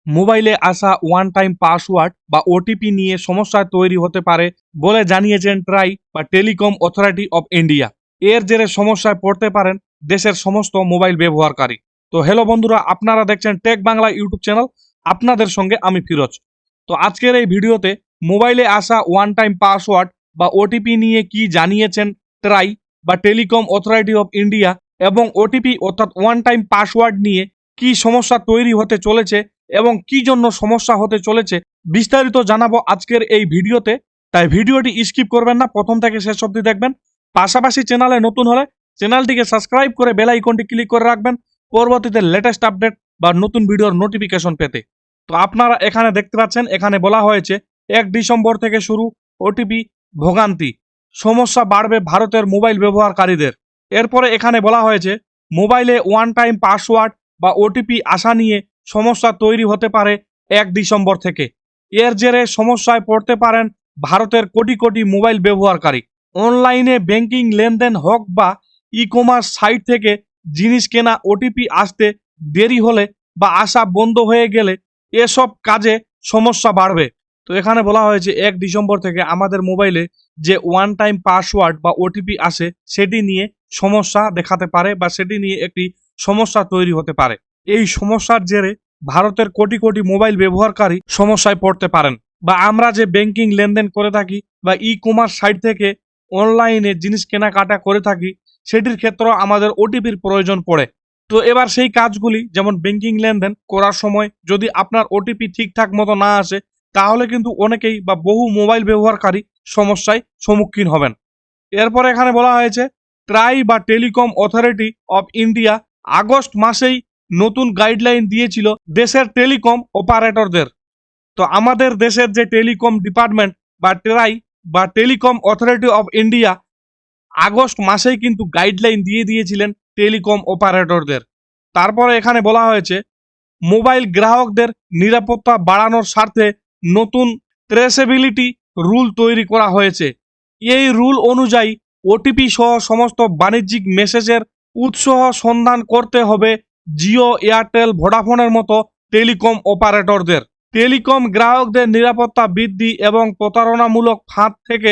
মোবাইলে আসা one time password বা ওটিপি নিয়ে সমস্যা তৈরি হতে পারে বলে জানিয়েছেন ট্রাই বা টেলিকম অথরিটি অফ ইন্ডিয়া। এর জেরে সমস্যায় পড়তে পারেন দেশের সমস্ত মোবাইল ব্যবহারকারী। তো হ্যালো বন্ধুরা, আপনারা দেখছেন টেক বাংলা ইউটিউব চ্যানেল, আপনাদের সঙ্গে আমি ফিরোজ। তো আজকের এই ভিডিওতে মোবাইলে আসা ওয়ান টাইম পাসওয়ার্ড বা ওটিপি নিয়ে কি জানিয়েছেন ট্রাই বা টেলিকম অথরিটি অফ ইন্ডিয়া, এবং ওটিপি অর্থাৎ ওয়ান টাইম পাসওয়ার্ড নিয়ে কি সমস্যা তৈরি হতে চলেছে এবং কি জন্য সমস্যা হতে চলেছে বিস্তারিত জানাবো আজকের এই ভিডিওতে। তাই ভিডিওটি স্কিপ করবেন না, প্রথম থেকে শেষ অবধি দেখবেন। পাশাপাশি চ্যানেলে নতুন হলে চ্যানেলটিকে সাবস্ক্রাইব করে বেল আইকনটি ক্লিক করে রাখবেন পরবর্তীতে লেটেস্ট আপডেট বা নতুন ভিডিওর নোটিফিকেশন পেতে। তো আপনারা এখানে দেখতে পাচ্ছেন, এখানে বলা হয়েছে 1 ডিসেম্বর থেকে শুরু ওটিপি ভোগান্তি, সমস্যা বাড়বে ভারতের মোবাইল ব্যবহারকারীদের। এরপরে এখানে বলা হয়েছে মোবাইলে ওয়ান টাইম পাসওয়ার্ড বা ওটিপি আসা নিয়ে সমস্যা তৈরি হতে পারে 1 ডিসেম্বর থেকে। এর জেরে সমস্যায় পড়তে পারেন ভারতের কোটি কোটি মোবাইল ব্যবহারকারী। অনলাইনে ব্যাংকিং লেনদেন হোক বা ই কমার্স সাইট থেকে জিনিস কেনা ওটিপি আসতে দেরি হলে বা আসা বন্ধ হয়ে গেলে এসব কাজে সমস্যা বাড়বে। তো এখানে বলা হয়েছে 1 ডিসেম্বর থেকে আমাদের মোবাইলে যে ওয়ান টাইম পাসওয়ার্ড বা ওটিপি আসে সেটি নিয়ে সমস্যা দেখাতে পারে বা সেটি নিয়ে একটি সমস্যা তৈরি হতে পারে। এই সমস্যার জেরে ভারতের কোটি কোটি মোবাইল ব্যবহারকারী সমস্যায় পড়তে পারেন। বা আমরা যে ব্যাংকিং লেনদেন করে থাকি বা ই কমার্স সাইট থেকে অনলাইনে জিনিস কেনাকাটা করে থাকি, সেটির ক্ষেত্রেও আমাদের ওটিপির প্রয়োজন পড়ে। তো এবার সেই কাজগুলি যেমন ব্যাংকিং লেনদেন করার সময় যদি আপনার ওটিপি ঠিকঠাক মতো না আসে, তাহলে কিন্তু অনেকেই বা বহু মোবাইল ব্যবহারকারী সমস্যায় সম্মুখীন হবেন। এরপরে এখানে বলা হয়েছে ট্রাই বা telecom authority of India August মাসেই নতুন গাইডলাইন দিয়েছিল দেশের টেলিকম অপারেটরদের। তো আমাদের দেশের যে টেলিকম ডিপার্টমেন্ট বা ট্রাই বা telecom authority of India August মাসেই কিন্তু গাইডলাইন দিয়ে দিয়েছিলেন টেলিকম অপারেটরদের। তারপরে এখানে বলা হয়েছে মোবাইল গ্রাহকদের নিরাপত্তা বাড়ানোর স্বার্থে নতুন ট্রেসেবিলিটি রুল তৈরি করা হয়েছে। এই রুল অনুযায়ী ওটিপি সহ সমস্ত বাণিজ্যিক মেসেজের উৎস সন্ধান করতে হবে জিও, এয়ারটেল, ভোডাফোনের মতো টেলিকম অপারেটরদের। টেলিকম গ্রাহকদের নিরাপত্তা বৃদ্ধি এবং প্রতারণামূলক ফাঁদ থেকে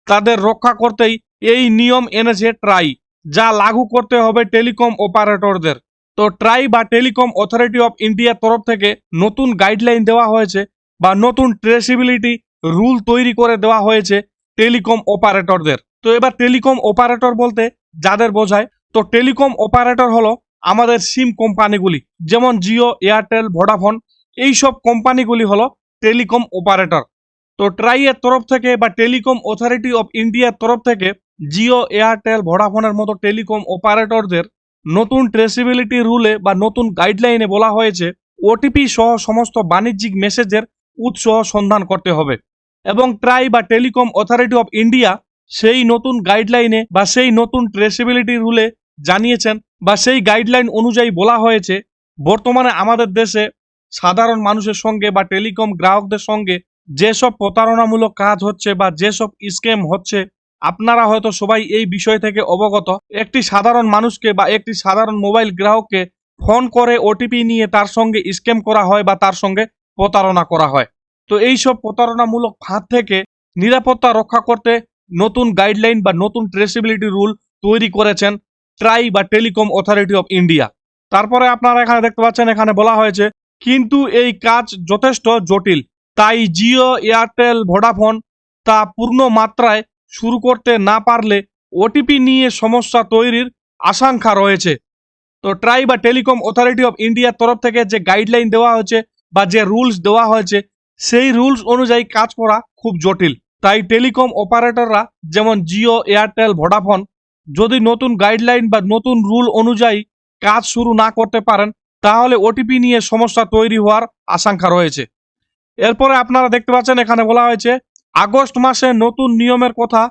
তাদের রক্ষা করতেই এই নিয়ম এনেছে ট্রাই, যা লাগু করতে হবে টেলিকম অপারেটরদের। তো ট্রাই বা টেলিকম অথরিটি অফ ইন্ডিয়ার তরফ থেকে নতুন গাইডলাইন দেওয়া হয়েছে বা নতুন ট্রেসিবিলিটি রুল তৈরি করে দেওয়া হয়েছে টেলিকম অপারেটরদের। তো এবার টেলিকম অপারেটর বলতে যাদের বোঝায়, তো টেলিকম অপারেটর হলো আমাদের সিম কোম্পানিগুলি, যেমন জিও, এয়ারটেল, ভোডাফোন, এইসব কোম্পানিগুলি হলো টেলিকম অপারেটর। তো ট্রাই এর তরফ থেকে বা টেলিকম অথরিটি অফ ইন্ডিয়ার তরফ থেকে জিও, এয়ারটেল, ভোডাফোনের মতো টেলিকম অপারেটরদের নতুন ট্রেসিবিলিটি রুলে বা নতুন গাইডলাইনে বলা হয়েছে ওটিপি সহ সমস্ত বাণিজ্যিক মেসেজের উৎস সন্ধান করতে হবে। এবং ট্রাই বা টেলিকম অথরিটি অফ ইন্ডিয়া সেই নতুন গাইডলাইনে বা সেই নতুন ট্রেসিবিলিটি রুলে জানিয়েছেন বা সেই গাইডলাইন অনুযায়ী বলা হয়েছে বর্তমানে আমাদের দেশে সাধারণ মানুষের সঙ্গে বা টেলিকম গ্রাহকদের সঙ্গে যেসব প্রতারণামূলক কাজ হচ্ছে বা যেসব স্ক্যাম হচ্ছে, আপনারা হয়তো সবাই এই বিষয় থেকে অবগত। একটি সাধারণ মানুষকে বা একটি সাধারণ মোবাইল গ্রাহককে ফোন করে ওটিপি নিয়ে তার সঙ্গে স্ক্যাম করা হয় বা তার সঙ্গে প্রতারণা করা হয়। তো এইসব প্রতারণামূলক ফাঁদ থেকে নিরাপত্তা রক্ষা করতে নতুন গাইডলাইন বা নতুন ট্রেসিবিলিটি রুল তৈরি করেছেন ট্রাই বা টেলিকম অথরিটি অফ ইন্ডিয়া। তারপরে আপনারা এখানে দেখতে পাচ্ছেন, এখানে বলা হয়েছে কিন্তু এই কাজ যথেষ্ট জটিল, তাই জিও, এয়ারটেল, ভোডাফোন তা পূর্ণ মাত্রায় শুরু করতে না পারলে ওটিপি নিয়ে সমস্যা তৈরির আশঙ্কা রয়েছে। তো ট্রাই বা টেলিকম অথরিটি অফ ইন্ডিয়ার তরফ থেকে যে গাইডলাইন দেওয়া হয়েছে বা যে রুলস দেওয়া হয়েছে, সেই রুলস অনুযায়ী কাজ করা খুব জটিল। তাই টেলিকম অপারেটররা যেমন জিও, এয়ারটেল, ভোডাফোন যদি নতুন গাইডলাইন বা নতুন রুল অনুযায়ী কাজ শুরু না করতে পারেন, তাহলে ওটিপি নিয়ে সমস্যা তৈরি হওয়ার আশঙ্কা রয়েছে। এরপরে আপনারা দেখতে পাচ্ছেন, এখানে বলা হয়েছে আগস্ট মাসে নতুন নিয়মের কথা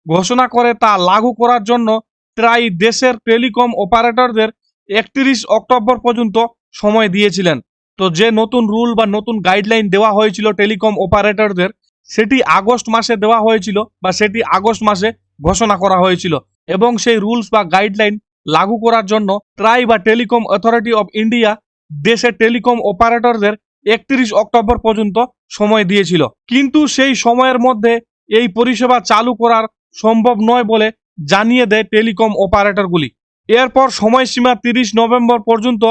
ঘোষণা করে তা লাগু করার জন্য ট্রাই দেশের টেলিকম অপারেটরদের 31 অক্টোবর পর্যন্ত সময় দিয়েছিলেন। তো যে নতুন রুল বা নতুন গাইডলাইন দেওয়া হয়েছিল টেলিকম অপারেটরদের, সেটি আগস্ট মাসে দেওয়া হয়েছিল বা সেটি আগস্ট মাসে ঘোষণা করা হয়েছিল। এবং সেই রুলস বা গাইডলাইন লাগু করার জন্য ট্রাই বা টেলিকম অথরিটি অফ ইন্ডিয়া দেশের টেলিকম অপারেটরদের 31 অক্টোবর পর্যন্ত সময় দিয়েছিল, কিন্তু সেই সময়ের মধ্যে এই পরিষেবা চালু করার সম্ভব নয় বলে জানিয়ে দেয় টেলিকম অপারেটরগুলি। এরপর সময়সীমা 30 নভেম্বর পর্যন্ত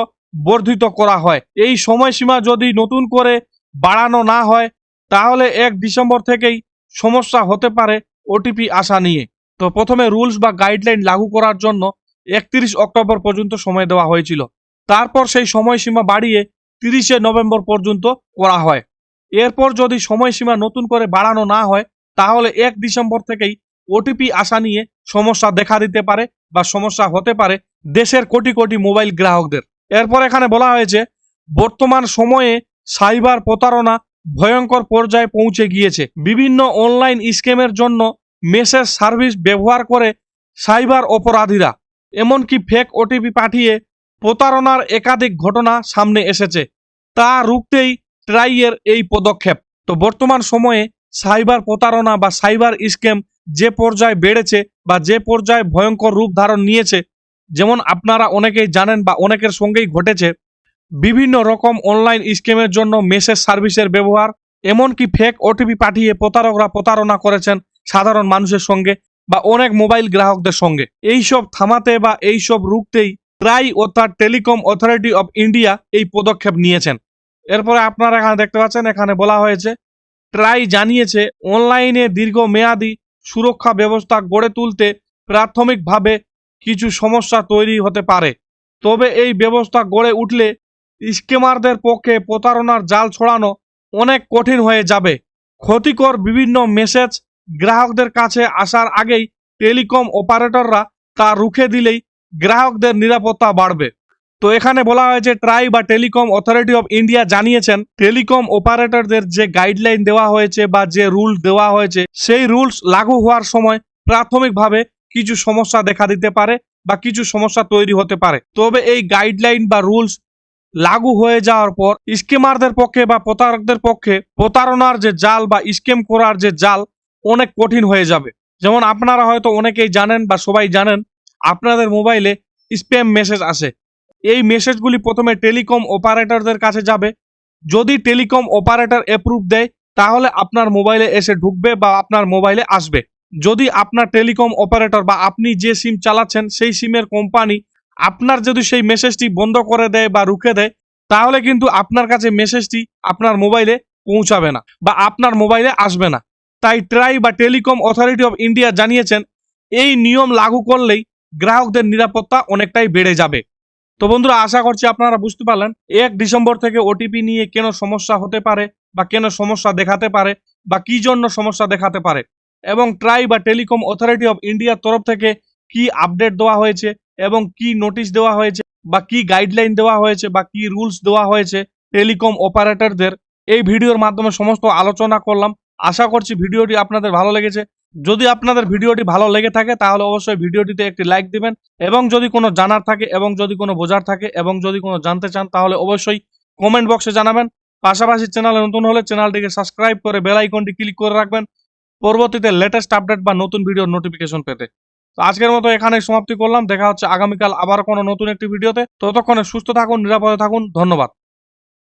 বর্ধিত করা হয়। এই সময়সীমা যদি নতুন করে বাড়ানো না হয় তাহলে 1 ডিসেম্বর থেকেই সমস্যা হতে পারে ওটিপি আসা নিয়ে। তো প্রথমে রুলস বা গাইডলাইন লাগু করার জন্য 31 অক্টোবর পর্যন্ত সময় দেওয়া হয়েছিল, তারপর সেই সময়সীমা বাড়িয়ে 30 নভেম্বর পর্যন্ত করা হয়। এরপর যদি সময়সীমা নতুন করে বাড়ানো না হয় তাহলে 1 ডিসেম্বর থেকেই ওটিপি আসা নিয়ে সমস্যা দেখা দিতে পারে বা সমস্যা হতে পারে দেশের কোটি কোটি মোবাইল গ্রাহকদের। এরপর এখানে বলা হয়েছে বর্তমান সময়ে সাইবার প্রতারণা ভয়ঙ্কর পর্যায়ে পৌঁছে গিয়েছে। বিভিন্ন অনলাইন স্ক্যামের জন্য মেসেজ সার্ভিস ব্যবহার করে সাইবার অপরাধীরা এমনকি ফেক ওটিপি পাঠিয়ে প্রতারণার একাধিক ঘটনা সামনে এসেছে। তা রুখতেই ট্রাইয়ের এই পদক্ষেপ। তো বর্তমান সময়ে সাইবার প্রতারণা বা সাইবার স্ক্যাম যে পর্যায়ে বেড়েছে বা যে পর্যায়ে ভয়ঙ্কর রূপ ধারণ নিয়েছে, যেমন আপনারা অনেকেই জানেন বা অনেকের সঙ্গেই ঘটেছে, বিভিন্ন রকম অনলাইন স্ক্যামের জন্য মেসেজ সার্ভিসের ব্যবহার, এমনকি ফেক ওটিপি পাঠিয়ে প্রতারকরা প্রতারণা করেছেন সাধারণ মানুষের সঙ্গে বা অনেক মোবাইল গ্রাহকদের সঙ্গে। এইসব থামাতে বা এইসব রুখতেই ট্রাই অর্থাৎ টেলিকম অথরিটি অফ ইন্ডিয়া এই পদক্ষেপ নিয়েছেন। এরপরে আপনারা এখানে দেখতে পাচ্ছেন, এখানে বলা হয়েছে ট্রাই জানিয়েছে অনলাইনে দীর্ঘমেয়াদী সুরক্ষা ব্যবস্থা গড়ে তুলতে প্রাথমিকভাবে কিছু সমস্যা তৈরি হতে পারে, তবে এই ব্যবস্থা গড়ে উঠলে স্ক্যামারদের পক্ষে প্রতারণার জাল ছড়ানো অনেক কঠিন হয়ে যাবে। ক্ষতিকর বিভিন্ন মেসেজ গ্রাহকদের কাছে আসার আগেই টেলিকম অপারেটররা তা রুখে দিলেই গ্রাহকদের নিরাপত্তা বাড়বে। তো এখানে বলা হয়েছে ট্রাই বা টেলিকম অথরিটি অফ ইন্ডিয়া জানিয়েছেন টেলিকম অপারেটরদের যে গাইডলাইন দেওয়া হয়েছে বা যে রুল দেওয়া হয়েছে সেই রুলস লাগু হওয়ার সময় প্রাথমিকভাবে কিছু সমস্যা দেখা দিতে পারে বা কিছু সমস্যা তৈরি হতে পারে, তবে এই গাইডলাইন বা রুলস লাগু হয়ে যাওয়ার পর স্ক্যামারদের পক্ষে বা প্রতারকদের পক্ষে প্রতারণার যে জাল বা স্ক্যাম করার যে জাল অনেক কঠিন হয়ে যাবে। যেমন আপনারা হয়তো অনেকেই জানেন বা সবাই জানেন আপনাদের মোবাইলে স্প্যাম মেসেজ আসে। এই মেসেজগুলি প্রথমে টেলিকম অপারেটরদের কাছে যাবে। যদি টেলিকম অপারেটর অ্যাপ্রুভ দেয় তাহলে আপনার মোবাইলে এসে ঢুকবে বা আপনার মোবাইলে আসবে। যদি আপনার টেলিকম অপারেটর বা আপনি যে সিম চালাচ্ছেন সেই সিমের কোম্পানি আপনার যদি সেই মেসেজটি বন্ধ করে দেয় বা রুখে দেয় তাহলে কিন্তু আপনার কাছে মেসেজটি আপনার মোবাইলে পৌঁছাবে না বা আপনার মোবাইলে আসবে না। তাই ট্রাই বা টেলিকম অথরিটি অফ ইন্ডিয়া জানিয়েছেন এই নিয়ম লাগু করলেই গ্রাহকদের নিরাপত্তা অনেকটাই বেড়ে যাবে। তো বন্ধুরা, আশা করছি আপনারা বুঝতে পারলেন 1 ডিসেম্বর থেকে ওটিপি নিয়ে কেন সমস্যা হতে পারে বা কেন সমস্যা দেখাতে পারে বা কি জন্য সমস্যা দেখাতে পারে, এবং ট্রাই বা টেলিকম অথরিটি অফ ইন্ডিয়ার তরফ থেকে কি আপডেট দেওয়া হয়েছে এবং কি নোটিশ দেওয়া হয়েছে বা কি গাইডলাইন দেওয়া হয়েছে বা কি রুলস দেওয়া হয়েছে টেলিকম অপারেটরদের, এই ভিডিওর মাধ্যমে সমস্ত আলোচনা করলাম। আশা করছি ভিডিওটি আপনাদের ভালো লেগেছে। যদি আপনাদের ভিডিওটি ভালো লেগে থাকে তাহলে অবশ্যই ভিডিওটিতে একটি লাইক দিবেন, এবং যদি কোনো জানার থাকে এবং যদি কোনো বোঝার থাকে এবং যদি কোনো জানতে চান তাহলে অবশ্যই কমেন্ট বক্সে জানাবেন। পাশাপাশি চ্যানেলে নতুন হলে চ্যানেলটিকে সাবস্ক্রাইব করে বেল আইকনটি ক্লিক করে রাখবেন পরবর্তীতে লেটেস্ট আপডেট বা নতুন ভিডিওর নোটিফিকেশন পেতে। তো আজকের মতো এখানেই সমাপ্তি করলাম। দেখা হচ্ছে আগামীকাল আবার কোনো নতুন একটি ভিডিওতে। ততক্ষণে সুস্থ থাকুন, নিরাপদে থাকুন। ধন্যবাদ।